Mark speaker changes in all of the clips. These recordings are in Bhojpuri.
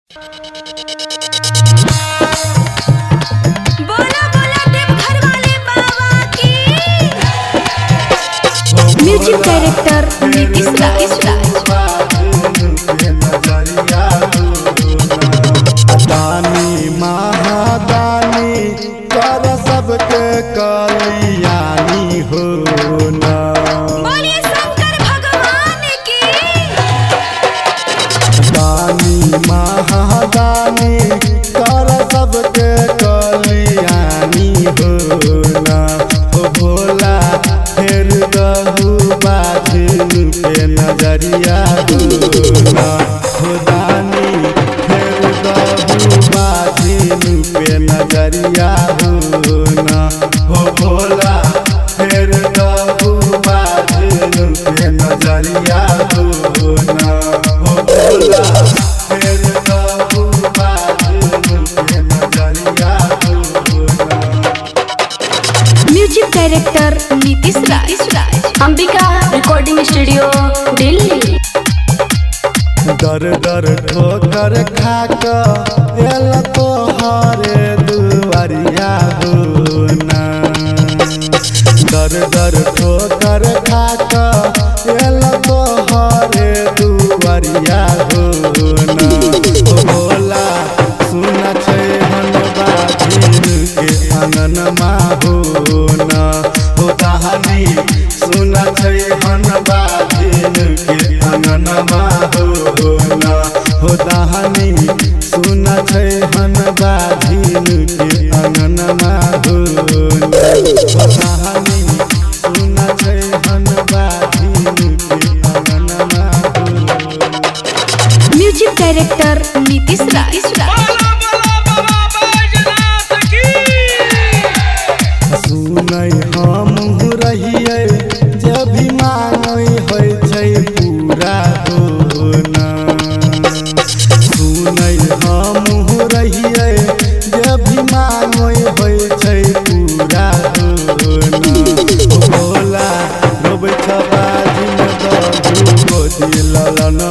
Speaker 1: बोला बोला देवघर वाले बाबा की। म्यूजिक डायरेक्टर नीतीश राज।
Speaker 2: दानी महादानी कर सबके कल्याणी हो ना।
Speaker 1: बोलिए शंकर भगवान की।
Speaker 2: दानी महादानी कर सबके कल्याणी हो ना। हो भोला फेर दहु बाझिन पे नजरिया हो ना। हो दानी फेर दहु बाझिन पे नजरिया हो ना। हो भोला फेर दहु बाझिन पे नजरिया हो ना। हो भोला फेर दहु बाझिन पे नजरिया हो ना।
Speaker 1: Music director Nitish Raj. Ambika recording studio Delhi.
Speaker 2: दर दर ठोकर खाक एल तोहरे दुआरिया हो ना। दर दर ठोकर खाक एल तोहरे दुआरिया हो ना। ओ भोला सुन छै हन बाजिन के अंगनमा हो ना। हो कहानी सुन छै हन बाजिन के अंगनमा हो ना। हो कहानी सुन छै हन बाजिन के अंगनमा हो ना। हो कहानी सुन छै हन बाजिन के अंगनमा हो ना।
Speaker 1: म्यूजिक डायरेक्टर नीतीश राज।
Speaker 2: सुनै हम रहिए जब भी मांगै होइ छै पूरा हो ना। सुनै हम रहिए जब भी मांगै होइ छै पूरा हो ना। ओ भोला रोबै छ बाजिन दहु गोदी ललन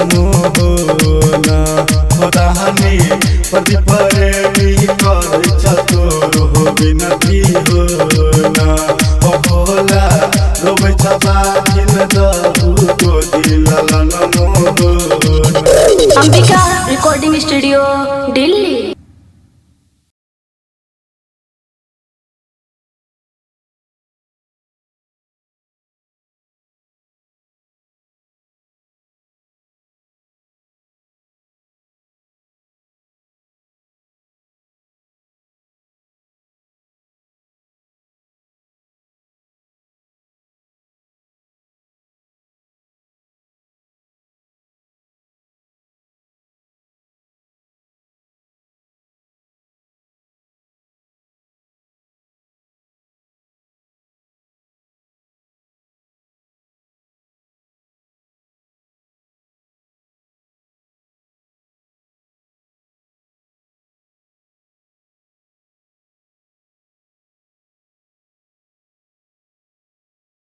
Speaker 2: हो ना। हो कहानी प्रदीप प्रेमी करै छ तोर हो विनती हो ना। हो भोला रोबै छ बाजिन दहु गोदी ललन हो ना।
Speaker 1: Ambika recording studio Delhi.